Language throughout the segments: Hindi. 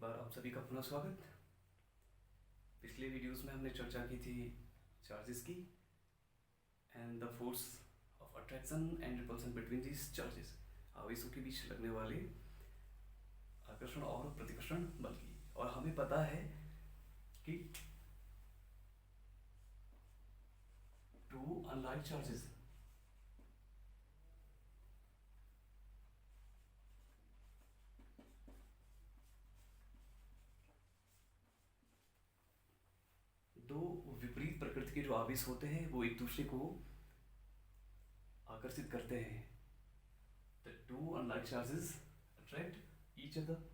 बार आप सभी का पुनः स्वागत। पिछले वीडियोस में हमने चर्चा की थी चार्जेस की and the force of attraction and repulsion between these charges, आवेशों के बीच लगने वाले आकर्षण और प्रतिकर्षण बल की। और हमें पता है कि टू अनलाइक चार्जेस दो विपरीत प्रकृति के जो आवेश होते हैं वो एक दूसरे को आकर्षित करते हैं। The two unlike charges attract each other.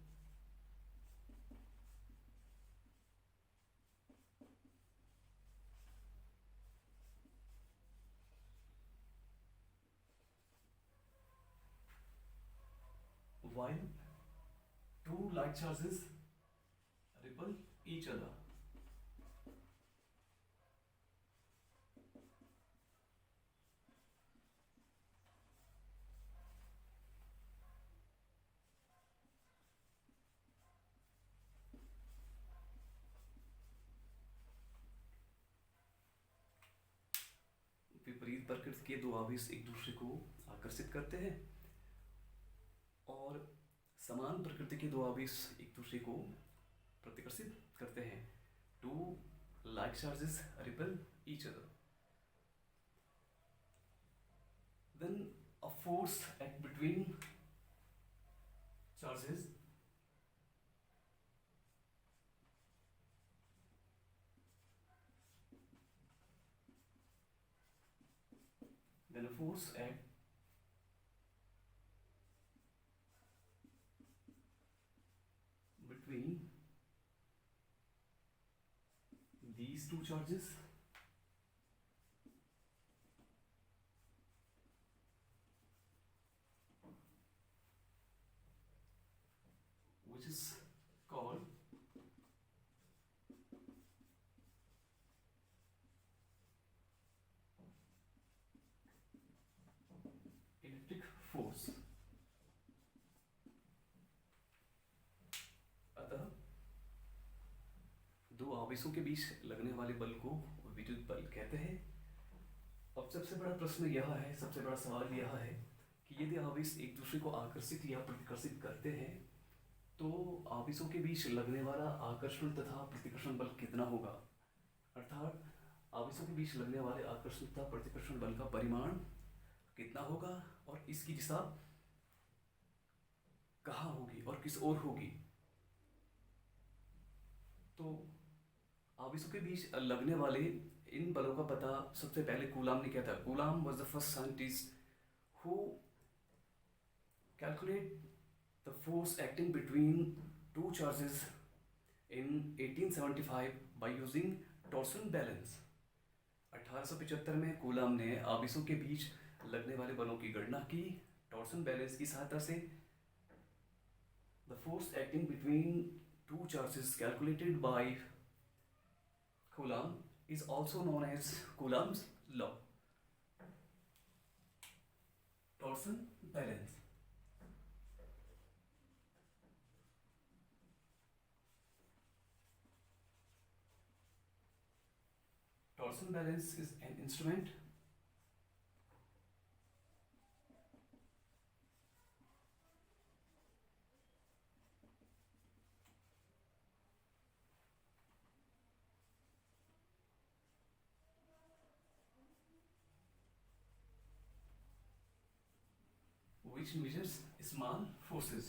While two like charges repel each other. विपरीत प्रकृति के दो आवेश एक दूसरे को आकर्षित करते हैं और समान प्रकृति के दो आवेश एक दूसरे को प्रतिकर्षित करते हैं। Two like charges repel each other. Then a force act between charges then a force act between these two charges which is called electric force. अतः दो आवेशों के बीच लगने वाले बल को विद्युत बल कहते हैं। अब सबसे बड़ा प्रश्न यह है, सबसे बड़ा सवाल यह है कि यदि आवेश एक दूसरे को आकर्षित या प्रतिकर्षित करते हैं तो आवेशों के बीच लगने वाला आकर्षण तथा प्रतिकर्षण बल कितना होगा। अर्थात आवेशों के बीच लगने वाले आकर्षण तथा प्रतिकर्षण बल का परिमाण कितना होगा और इसकी दिशा कहाँ होगी और किस ओर होगी। तो आवेशों के बीच लगने वाले इन बलों का पता सबसे पहले कूलाम ने किया था। Coulomb was the first scientist who calculate the force acting between two charges in 1875 by using torsion balance. 1875 में कूलाम ने आवेशों के बीच लगने वाले बलों की गणना की टॉर्सन बैलेंस की सहायता से। The force acting between two charges calculated by Coulomb is also known as Coulomb's law. Torsion balance. Torsion balance is an instrument which measures small forces.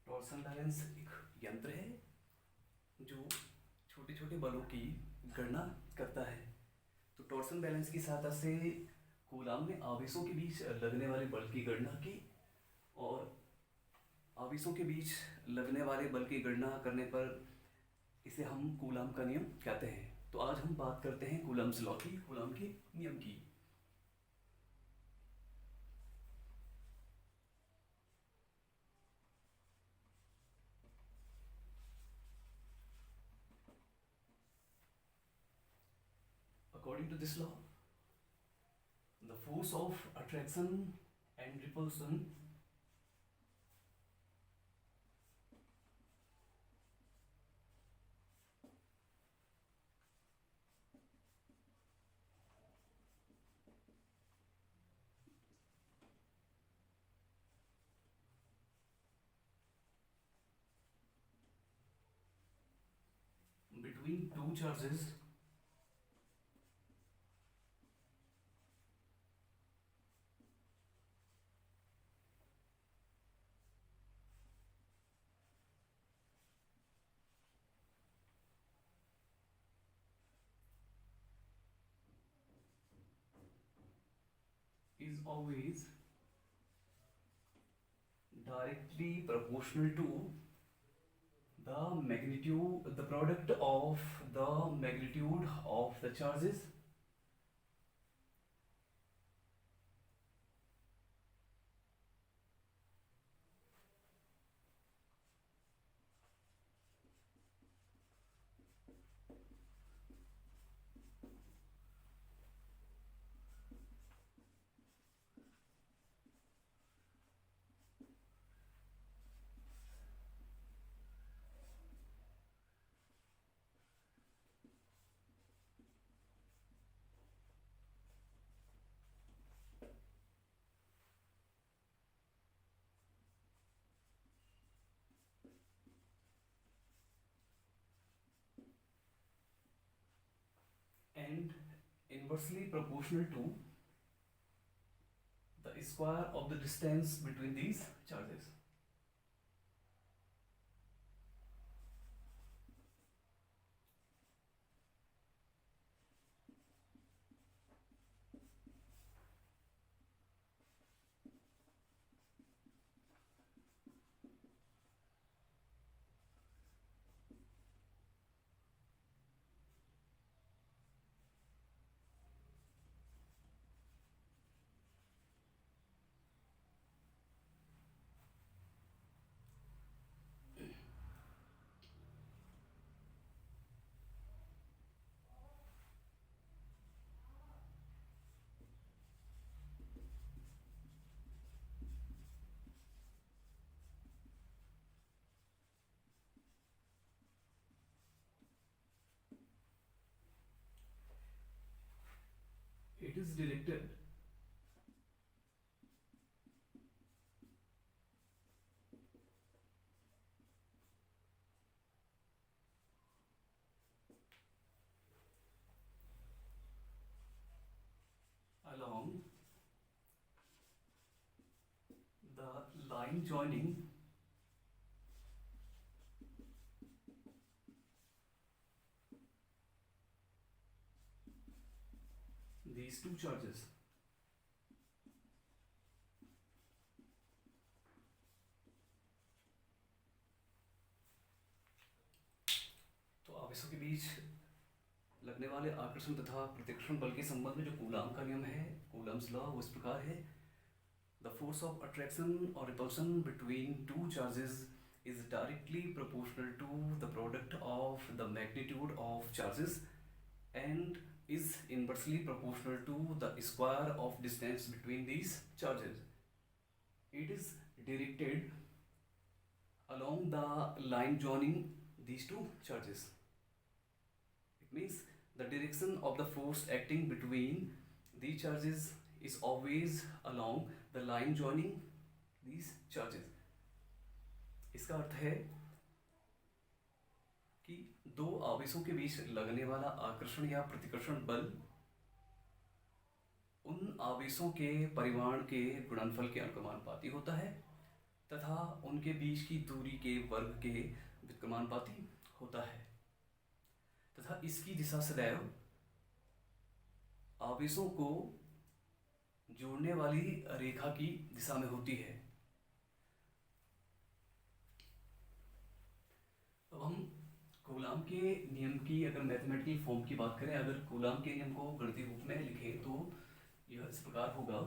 Torsion balance एक यंत्र है जो छोटे छोटे बलों की गणना करता है। तो टॉर्सन बैलेंस की सहायता से कूलाम ने आवेशों के बीच लगने वाले बल की गणना की और आवेशों के बीच लगने वाले बल की गणना करने पर इसे हम कूलाम का नियम कहते हैं। तो आज हम बात करते हैं कूलाम्स लॉ की, कूलाम के नियम की। According to this law, the force of attraction and repulsion between two charges is always directly proportional to the product of the magnitude of the charges and inversely proportional to the square of the distance between these charges. It is directed along the line joining these two charges. तो आवेशों के बीच लगने वाले आकर्षण तथा प्रतिकर्षण बल के संबंध में जो कूलाम का नियम है, कूलाम्स लॉ, वो इस प्रकार है: द फोर्स ऑफ अट्रैक्शन और repulsion between two charges is directly proportional to the product of the magnitude of charges and is inversely proportional to the square of distance between these charges. It is directed along the line joining these two charges. It means the direction of the force acting between these charges is always along the line joining these charges. इसका अर्थ है कि दो आवेशों के बीच लगने वाला आकर्षण या प्रतिकर्षण बल उन आवेशों के परिमाण के गुणनफल के अनुक्रमानुपाती होता है तथा उनके बीच की दूरी के वर्ग के व्युत्क्रमानुपाती होता है तथा इसकी दिशा सदैव आवेशों को जोड़ने वाली रेखा की दिशा में होती है। अब हम कूलाम के नियम की अगर मैथमेटिकल फॉर्म की बात करें, अगर कूलाम के नियम को गणितीय रूप में लिखें तो यह इस प्रकार होगा: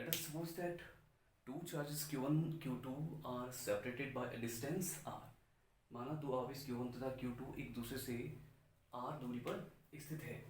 Let us suppose that two charges q1 q2 are separated by a distance r. माना दो आवेश q1 तथा q2 एक दूसरे से r दूरी पर स्थित है.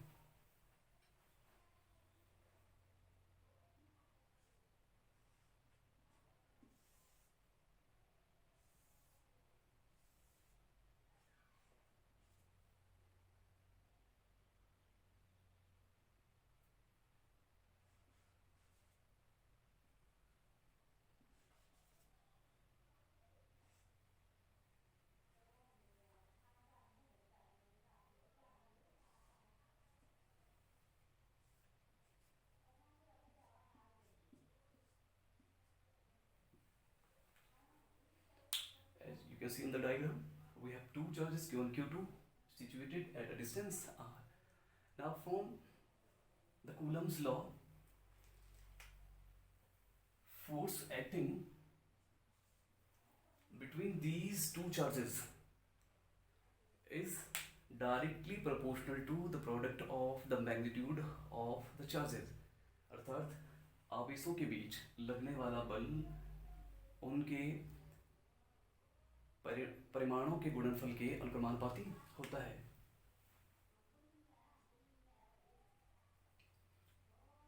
As you can see in the diagram, we have two charges q1 q2 situated at a distance r. Now from the Coulomb's law, force acting between these two charges is directly proportional to the product of the magnitude of the charges. अर्थात आवेशों के बीच लगने वाला बल उनके परिमाणों के गुणनफल के अनुक्रमानुपाती होता है.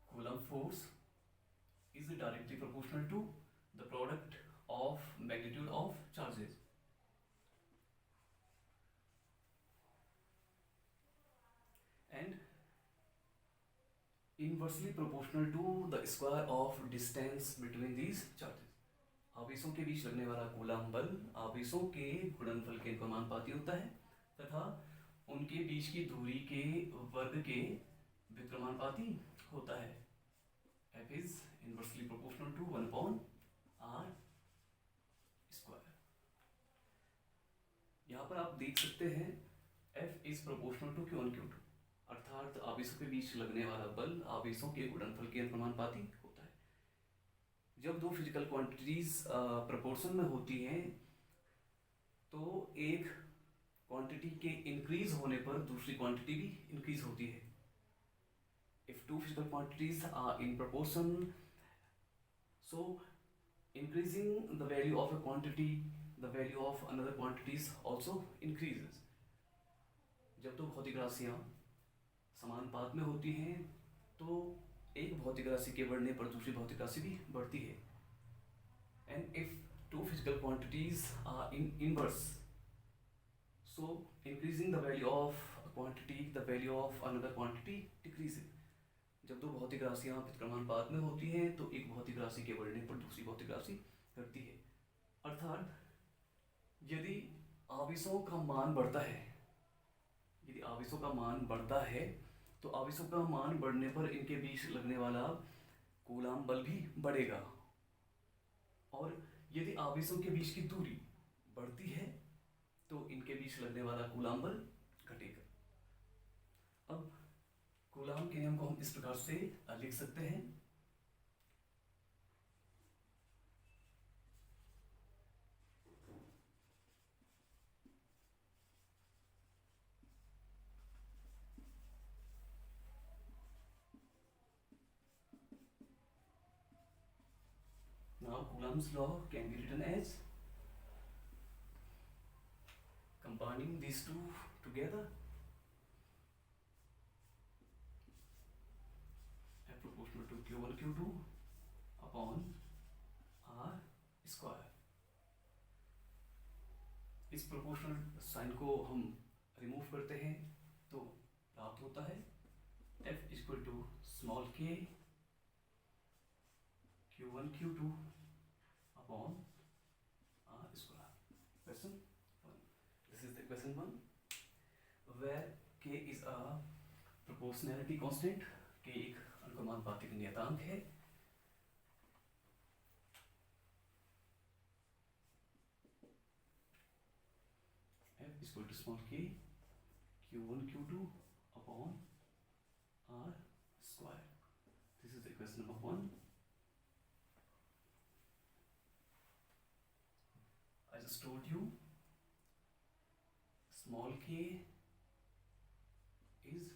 Coulomb force is directly proportional to the product of magnitude of charges. And inversely proportional to the square of distance between these charges. आवेशों के बीच लगने वाला कूलम्ब बल आवेशों के गुणनफल के अनुक्रमानुपाती होता है तथा उनके बीच की दूरी के वर्ग के व्युत्क्रमानुपाती होता है. F is inversely proportional to 1 upon r square. यहाँ पर आप देख सकते हैं F is proportional to Q1 Q2, अर्थात आवेशों के बीच लगने वाला बल आवेशों के गुणनफल के अनुक्रमानुपाती होता है. जब दो फिजिकल क्वांटिटीज प्रोपोर्शन में होती हैं तो एक क्वांटिटी के इंक्रीज होने पर दूसरी क्वांटिटी भी इंक्रीज होती है. If two physical quantities are in proportion, so increasing the value of a quantity, the value of another quantity also increases. जब दो भौतिक राशियाँ समानुपात में होती हैं तो एक भौतिक राशि के बढ़ने पर दूसरी भौतिक राशि भी बढ़ती है. And if two physical quantities are in inverse, so increasing the value of a quantity, the value of another quantity decreases. जब दो भौतिक राशियाँ व्युत्क्रमानुपात में होती हैं तो एक भौतिक राशि के बढ़ने पर दूसरी भौतिक राशि घटती है. अर्थात यदि आवेशों का मान बढ़ता है, यदि आवेशों का मान बढ़ता है तो आवेशों का मान बढ़ने पर इनके बीच लगने वाला कूलम्ब बल भी बढ़ेगा. और यदि आवेशों के बीच की दूरी बढ़ती है तो इनके बीच लगने वाला कूलम्ब बल घटेगा. अब कूलम्ब के नियम को हम इस प्रकार से लिख सकते हैं. Now Coulomb's law can be written as combining these two together, F proportional to Q1 Q2 upon R square. इस प्रोपोर्शनल साइन को हम रिमूव करते हैं तो प्राप्त होता है F equal to small k Q1 Q2 upon R square. Question 1. This is the question 1, where k is a proportionality constant. k एक अनुक्रमानुपातिक नियतांक है. F is equal to small k Q1 Q2 upon R square. This is the equation number 1. I just told you small k is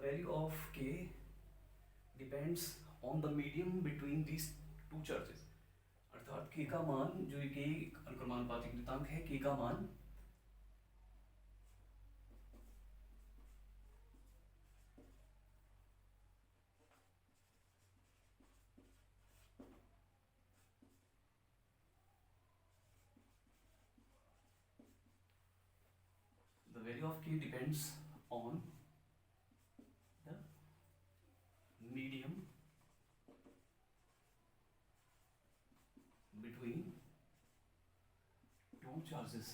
value of K depends on the medium between these two charges. अर्थात के का मान, जो कि अनुक्रमानुपातिक नियतांक है, के का मान the value of k depends on the medium between two charges।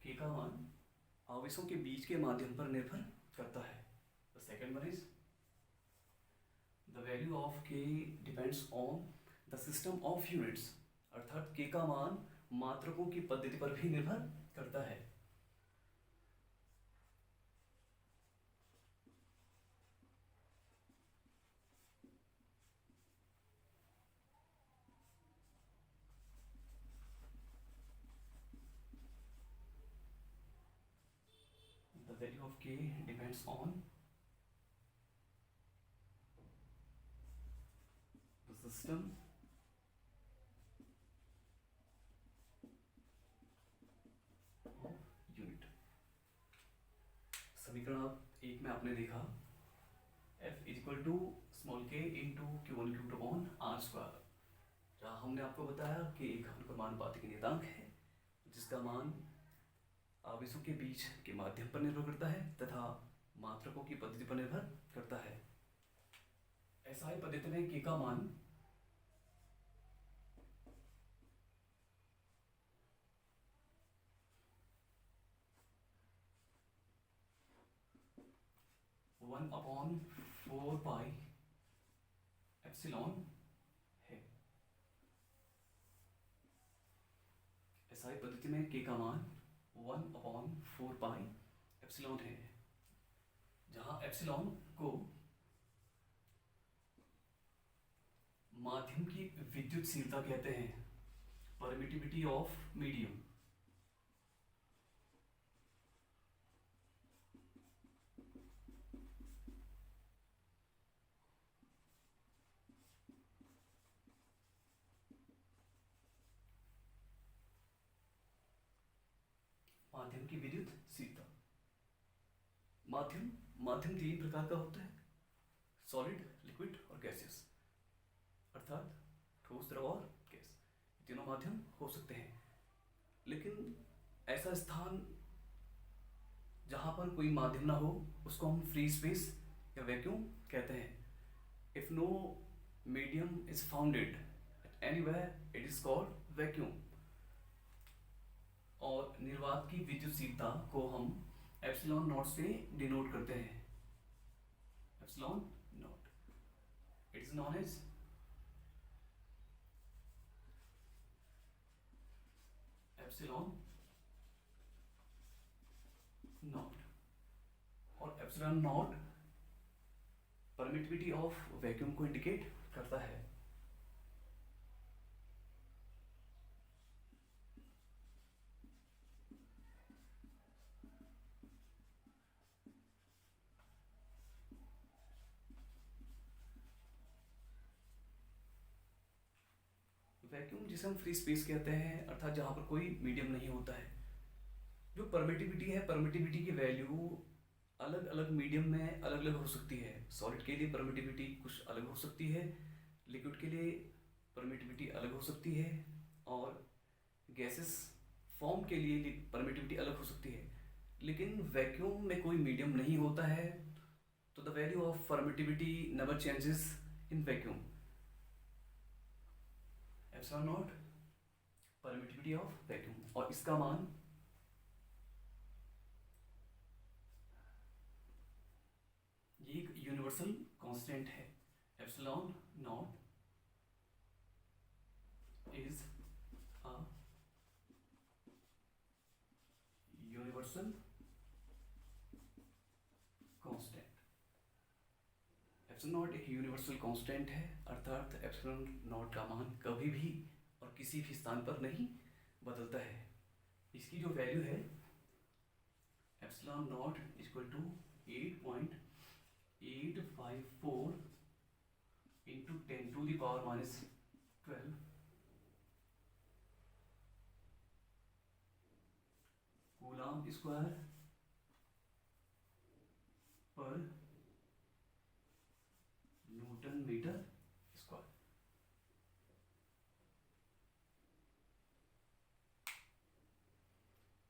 k का मान आवेशों के बीच के माध्यम पर निर्भर करता है। The second one is the value of k depends on the system of units। अर्थात k का मान मात्रकों की पद्धति पर भी निर्भर करता है। The value of k depends on the system unit. समीकरण आप एक में आपने देखा F equal to small K into Q one Q two upon R square, जहाँ हमने आपको बताया कि एक अनुक्रमानुपातिक नियतांक है जिसका मान आवेशों के बीच के माध्यम पर निर्भर करता है तथा मात्रकों की पद्धति पर निर्भर करता है। SI पद्धति में के का मान one upon four pi epsilon है। SI पद्धति में के का मान one upon four pi epsilon है, जहां एप्सिलॉन को माध्यम की विद्युतशीलता कहते हैं, परमिटिविटी ऑफ मीडियम। माध्यम की विद्युतशीलता। माध्यम माध्यम तीन प्रकार का होता है, सॉलिड, लिक्विड और गैसियस। अर्थात ठोस, द्रव और गैस, तीनों माध्यम हो सकते हैं। लेकिन ऐसा स्थान जहां पर कोई माध्यम ना हो उसको हम फ्री स्पेस या वैक्यूम कहते हैं। If no medium is founded anywhere it is called vacuum. और निर्वात की विद्युतशीलता को हम एप्सिलॉन नॉट से डिनोट करते हैं। Epsilon naught, it is known as epsilon naught. और epsilon naught permittivity of vacuum को इंडिकेट करता है। वैक्यूम जिसे हम फ्री स्पेस कहते हैं, अर्थात जहां पर कोई मीडियम नहीं होता है। जो परमिटिविटी है, परमिटिविटी की वैल्यू अलग अलग मीडियम में अलग अलग हो सकती है। सॉलिड के लिए परमिटिविटी कुछ अलग हो सकती है, लिक्विड के लिए परमिटिविटी अलग हो सकती है, और गैसेस फॉर्म के लिए परमिटिविटी अलग हो सकती है। लेकिन वैक्यूम में कोई मीडियम नहीं होता है, तो the value of permittivity never changes in vacuum. Epsilon naught permittivity of vacuum, और इसका मान ये एक यूनिवर्सल कांस्टेंट है। Epsilon not is a universal constant. Epsilon not एक यूनिवर्सल कांस्टेंट है, अर्थात एप्सिलॉन नॉट का मान कभी भी और किसी भी स्थान पर नहीं बदलता है। इसकी जो वैल्यू है epsilon naught equal to 8.854 into 10⁻⁻12 coulomb square per newton metre square.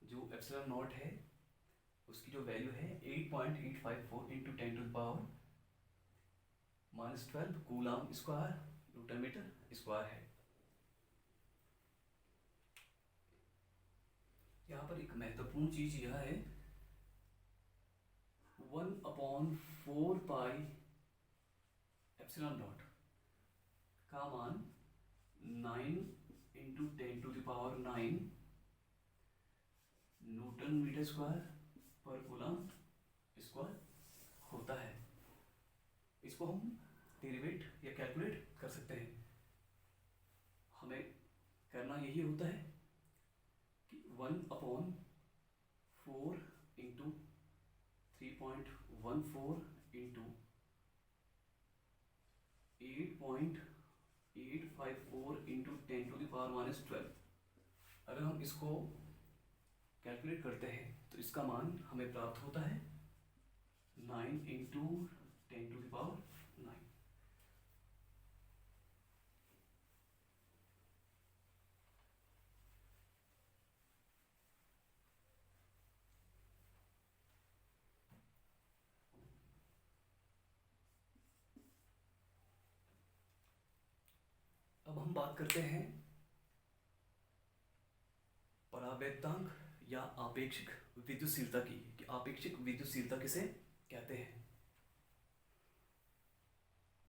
जो एप्सिलॉन नॉट है उसकी जो वैल्यू है 8.854 into 10⁻⁻12 coulomb square newton metre square है। यहाँ पर एक महत्वपूर्ण चीज यह है 1/4 पाई एप्सिलॉन नॉट का मान 9 इंटू 10⁻⁹ न्यूटन मीटर स्क्वायर पर कूलम स्क्वायर होता है। इसको हम डेरिवेट या कैलकुलेट कर सकते हैं। हमें करना यही होता है कि 1/4 इंटू 3.14 इंटू 8.854 इंटू 10⁻⁻12 अगर हम इसको कैलकुलेट करते हैं तो इसका मान हमें प्राप्त होता है 9 इंटू 10⁻⁹। अब हम बात करते हैं परावैद्यांक या आपेक्षिक विद्युतशीलता की कि आपेक्षिक विद्युतशीलता किसे कहते हैं।